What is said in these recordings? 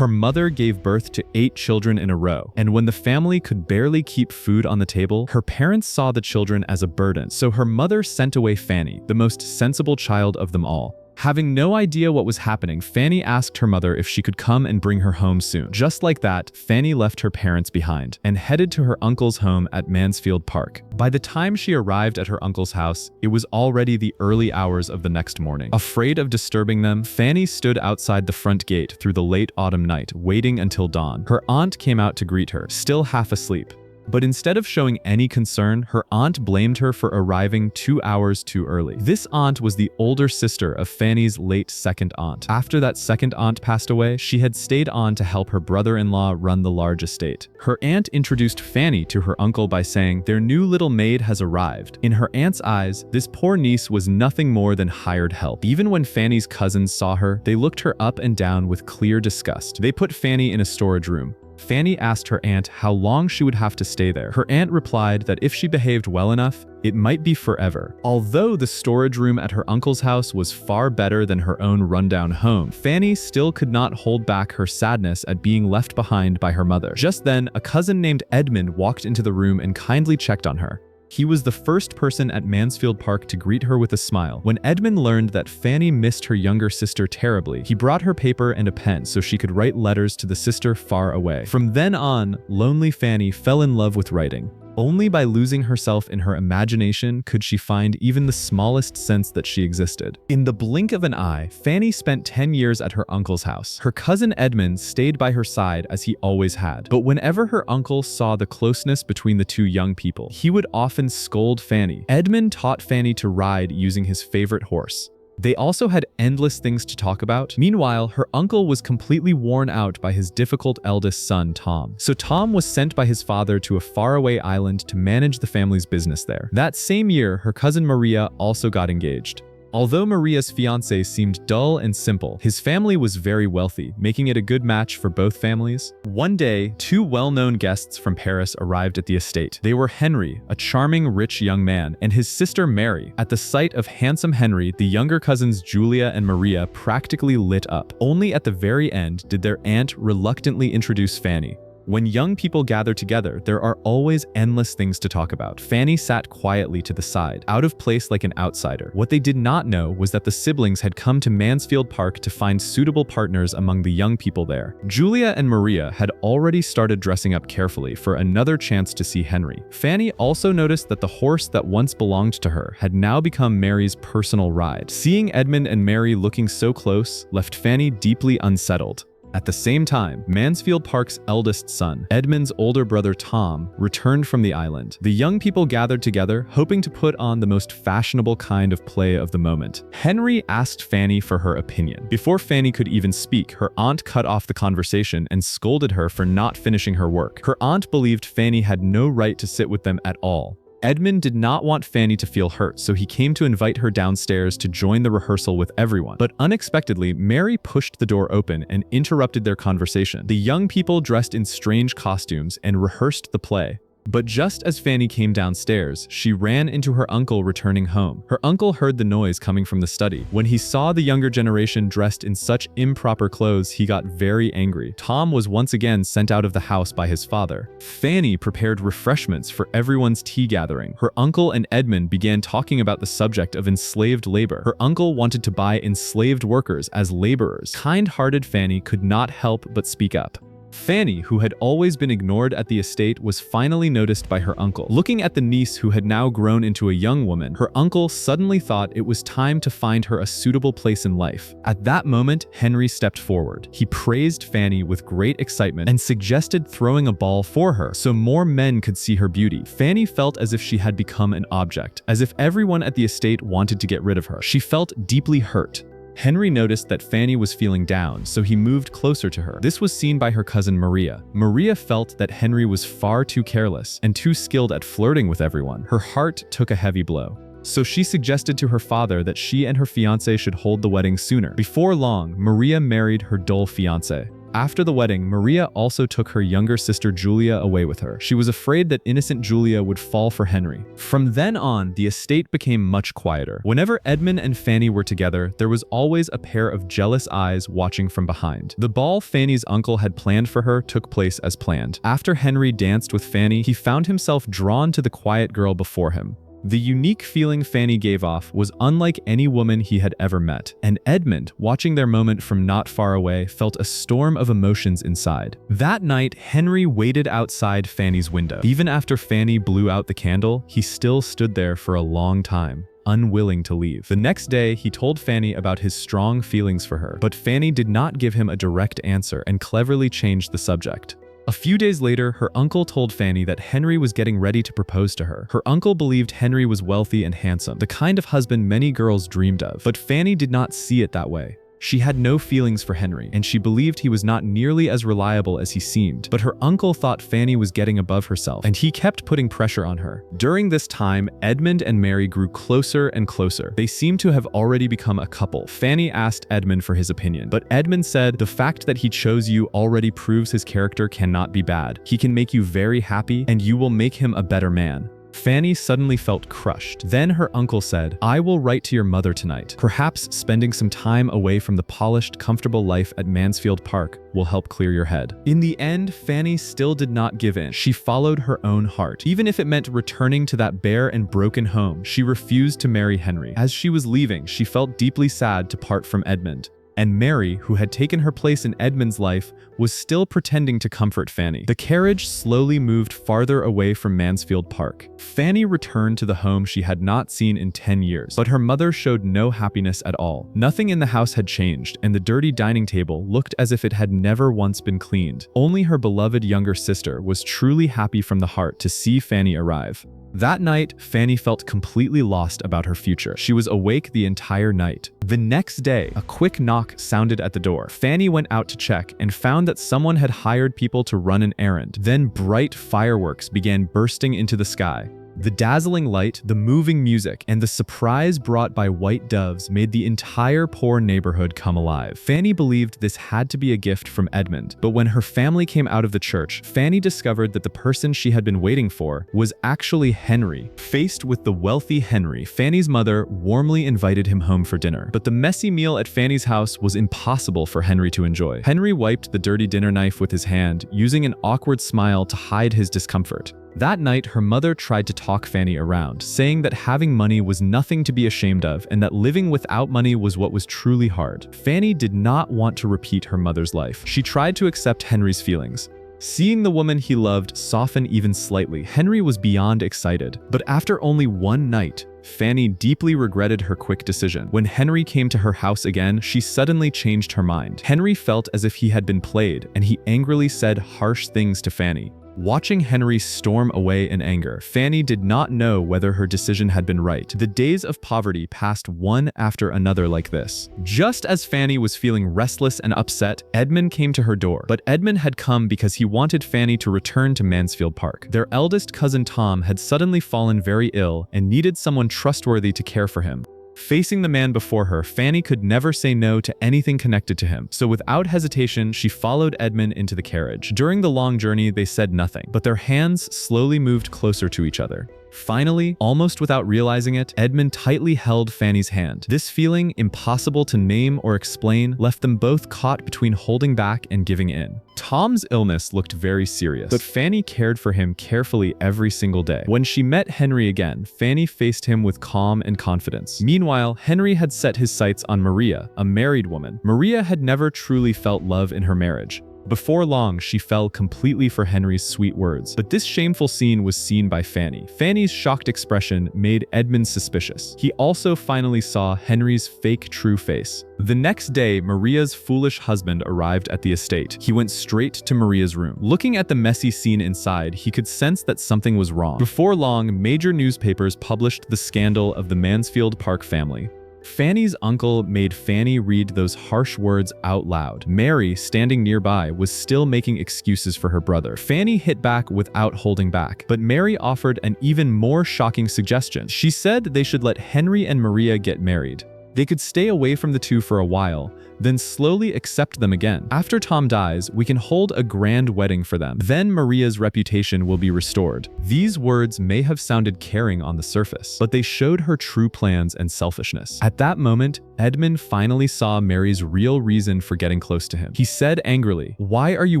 Her mother gave birth to 8 children in a row, and when the family could barely keep food on the table, her parents saw the children as a burden, so her mother sent away Fanny, the most sensible child of them all. Having no idea what was happening, Fanny asked her mother if she could come and bring her home soon. Just like that, Fanny left her parents behind and headed to her uncle's home at Mansfield Park. By the time she arrived at her uncle's house, it was already the early hours of the next morning. Afraid of disturbing them, Fanny stood outside the front gate through the late autumn night, waiting until dawn. Her aunt came out to greet her, still half asleep. But instead of showing any concern, her aunt blamed her for arriving 2 hours too early. This aunt was the older sister of Fanny's late second aunt. After that second aunt passed away, she had stayed on to help her brother-in-law run the large estate. Her aunt introduced Fanny to her uncle by saying, "Their new little maid has arrived." In her aunt's eyes, this poor niece was nothing more than hired help. Even when Fanny's cousins saw her, they looked her up and down with clear disgust. They put Fanny in a storage room. Fanny asked her aunt how long she would have to stay there. Her aunt replied that if she behaved well enough, it might be forever. Although the storage room at her uncle's house was far better than her own rundown home, Fanny still could not hold back her sadness at being left behind by her mother. Just then, a cousin named Edmund walked into the room and kindly checked on her. He was the first person at Mansfield Park to greet her with a smile. When Edmund learned that Fanny missed her younger sister terribly, he brought her paper and a pen so she could write letters to the sister far away. From then on, lonely Fanny fell in love with writing. Only by losing herself in her imagination could she find even the smallest sense that she existed. In the blink of an eye, Fanny spent 10 years at her uncle's house. Her cousin Edmund stayed by her side as he always had. But whenever her uncle saw the closeness between the two young people, he would often scold Fanny. Edmund taught Fanny to ride using his favorite horse. They also had endless things to talk about. Meanwhile, her uncle was completely worn out by his difficult eldest son, Tom. So Tom was sent by his father to a faraway island to manage the family's business there. That same year, her cousin Maria also got engaged. Although Maria's fiancé seemed dull and simple, his family was very wealthy, making it a good match for both families. One day, 2 well-known guests from Paris arrived at the estate. They were Henry, a charming, rich young man, and his sister Mary. At the sight of handsome Henry, the younger cousins Julia and Maria practically lit up. Only at the very end did their aunt reluctantly introduce Fanny. When young people gather together, there are always endless things to talk about. Fanny sat quietly to the side, out of place like an outsider. What they did not know was that the siblings had come to Mansfield Park to find suitable partners among the young people there. Julia and Maria had already started dressing up carefully for another chance to see Henry. Fanny also noticed that the horse that once belonged to her had now become Mary's personal ride. Seeing Edmund and Mary looking so close left Fanny deeply unsettled. At the same time, Mansfield Park's eldest son, Edmund's older brother Tom, returned from the island. The young people gathered together, hoping to put on the most fashionable kind of play of the moment. Henry asked Fanny for her opinion. Before Fanny could even speak, her aunt cut off the conversation and scolded her for not finishing her work. Her aunt believed Fanny had no right to sit with them at all. Edmund did not want Fanny to feel hurt, so he came to invite her downstairs to join the rehearsal with everyone. But unexpectedly, Mary pushed the door open and interrupted their conversation. The young people dressed in strange costumes and rehearsed the play. But just as Fanny came downstairs, she ran into her uncle returning home. Her uncle heard the noise coming from the study. When he saw the younger generation dressed in such improper clothes, he got very angry. Tom was once again sent out of the house by his father. Fanny prepared refreshments for everyone's tea gathering. Her uncle and Edmund began talking about the subject of enslaved labor. Her uncle wanted to buy enslaved workers as laborers. Kind-hearted Fanny could not help but speak up. Fanny, who had always been ignored at the estate, was finally noticed by her uncle. Looking at the niece who had now grown into a young woman, her uncle suddenly thought it was time to find her a suitable place in life. At that moment, Henry stepped forward. He praised Fanny with great excitement and suggested throwing a ball for her so more men could see her beauty. Fanny felt as if she had become an object, as if everyone at the estate wanted to get rid of her. She felt deeply hurt. Henry noticed that Fanny was feeling down, so he moved closer to her. This was seen by her cousin Maria. Maria felt that Henry was far too careless and too skilled at flirting with everyone. Her heart took a heavy blow. So she suggested to her father that she and her fiancé should hold the wedding sooner. Before long, Maria married her dull fiancé. After the wedding, Maria also took her younger sister Julia away with her. She was afraid that innocent Julia would fall for Henry. From then on, the estate became much quieter. Whenever Edmund and Fanny were together, there was always a pair of jealous eyes watching from behind. The ball Fanny's uncle had planned for her took place as planned. After Henry danced with Fanny, he found himself drawn to the quiet girl before him. The unique feeling Fanny gave off was unlike any woman he had ever met, and Edmund, watching their moment from not far away, felt a storm of emotions inside. That night, Henry waited outside Fanny's window. Even after Fanny blew out the candle, he still stood there for a long time, unwilling to leave. The next day, he told Fanny about his strong feelings for her, but Fanny did not give him a direct answer and cleverly changed the subject. A few days later, her uncle told Fanny that Henry was getting ready to propose to her. Her uncle believed Henry was wealthy and handsome, the kind of husband many girls dreamed of, but Fanny did not see it that way. She had no feelings for Henry, and she believed he was not nearly as reliable as he seemed. But her uncle thought Fanny was getting above herself, and he kept putting pressure on her. During this time, Edmund and Mary grew closer and closer. They seemed to have already become a couple. Fanny asked Edmund for his opinion, but Edmund said, "The fact that he chose you already proves his character cannot be bad. He can make you very happy, and you will make him a better man." Fanny suddenly felt crushed. Then her uncle said, "I will write to your mother tonight. Perhaps spending some time away from the polished, comfortable life at Mansfield Park will help clear your head." In the end, Fanny still did not give in. She followed her own heart. Even if it meant returning to that bare and broken home, she refused to marry Henry. As she was leaving, she felt deeply sad to part from Edmund. And Mary, who had taken her place in Edmund's life, was still pretending to comfort Fanny. The carriage slowly moved farther away from Mansfield Park. Fanny returned to the home she had not seen in 10 years, but her mother showed no happiness at all. Nothing in the house had changed, and the dirty dining table looked as if it had never once been cleaned. Only her beloved younger sister was truly happy from the heart to see Fanny arrive. That night, Fanny felt completely lost about her future. She was awake the entire night. The next day, a quick knock sounded at the door. Fanny went out to check and found that someone had hired people to run an errand. Then bright fireworks began bursting into the sky. The dazzling light, the moving music, and the surprise brought by white doves made the entire poor neighborhood come alive. Fanny believed this had to be a gift from Edmund, but when her family came out of the church, Fanny discovered that the person she had been waiting for was actually Henry. Faced with the wealthy Henry, Fanny's mother warmly invited him home for dinner. But the messy meal at Fanny's house was impossible for Henry to enjoy. Henry wiped the dirty dinner knife with his hand, using an awkward smile to hide his discomfort. That night, her mother tried to talk Fanny around, saying that having money was nothing to be ashamed of and that living without money was what was truly hard. Fanny did not want to repeat her mother's life. She tried to accept Henry's feelings. Seeing the woman he loved soften even slightly, Henry was beyond excited. But after only one night, Fanny deeply regretted her quick decision. When Henry came to her house again, she suddenly changed her mind. Henry felt as if he had been played, and he angrily said harsh things to Fanny. Watching Henry storm away in anger, Fanny did not know whether her decision had been right. The days of poverty passed one after another like this. Just as Fanny was feeling restless and upset, Edmund came to her door. But Edmund had come because he wanted Fanny to return to Mansfield Park. Their eldest cousin Tom had suddenly fallen very ill and needed someone trustworthy to care for him. Facing the man before her, Fanny could never say no to anything connected to him, so without hesitation, she followed Edmund into the carriage. During the long journey, they said nothing, but their hands slowly moved closer to each other. Finally, almost without realizing it, Edmund tightly held Fanny's hand. This feeling, impossible to name or explain, left them both caught between holding back and giving in. Tom's illness looked very serious, but Fanny cared for him carefully every single day. When she met Henry again, Fanny faced him with calm and confidence. Meanwhile, Henry had set his sights on Maria, a married woman. Maria had never truly felt love in her marriage. Before long, she fell completely for Henry's sweet words. But this shameful scene was seen by Fanny. Fanny's shocked expression made Edmund suspicious. He also finally saw Henry's fake true face. The next day, Maria's foolish husband arrived at the estate. He went straight to Maria's room. Looking at the messy scene inside, he could sense that something was wrong. Before long, major newspapers published the scandal of the Mansfield Park family. Fanny's uncle made Fanny read those harsh words out loud. Mary, standing nearby, was still making excuses for her brother. Fanny hit back without holding back, but Mary offered an even more shocking suggestion. She said they should let Henry and Maria get married. They could stay away from the two for a while, then slowly accept them again. After Tom dies, we can hold a grand wedding for them. Then Maria's reputation will be restored. These words may have sounded caring on the surface, but they showed her true plans and selfishness. At that moment, Edmund finally saw Mary's real reason for getting close to him. He said angrily, "Why are you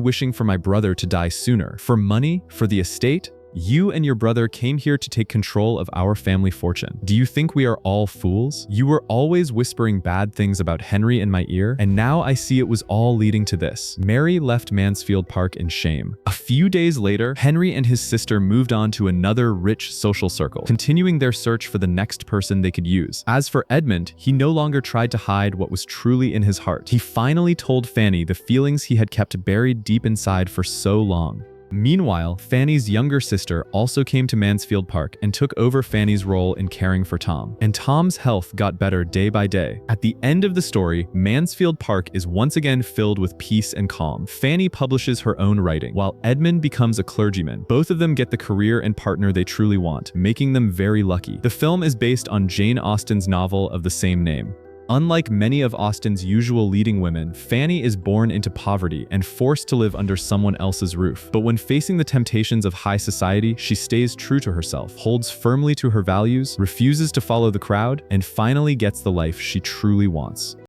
wishing for my brother to die sooner? For money? For the estate? You and your brother came here to take control of our family fortune. Do you think we are all fools? You were always whispering bad things about Henry in my ear, and now I see it was all leading to this." Mary left Mansfield Park in shame. A few days later, Henry and his sister moved on to another rich social circle, continuing their search for the next person they could use. As for Edmund, he no longer tried to hide what was truly in his heart. He finally told Fanny the feelings he had kept buried deep inside for so long. Meanwhile, Fanny's younger sister also came to Mansfield Park and took over Fanny's role in caring for Tom. And Tom's health got better day by day. At the end of the story, Mansfield Park is once again filled with peace and calm. Fanny publishes her own writing, while Edmund becomes a clergyman. Both of them get the career and partner they truly want, making them very lucky. The film is based on Jane Austen's novel of the same name. Unlike many of Austen's usual leading women, Fanny is born into poverty and forced to live under someone else's roof. But when facing the temptations of high society, she stays true to herself, holds firmly to her values, refuses to follow the crowd, and finally gets the life she truly wants.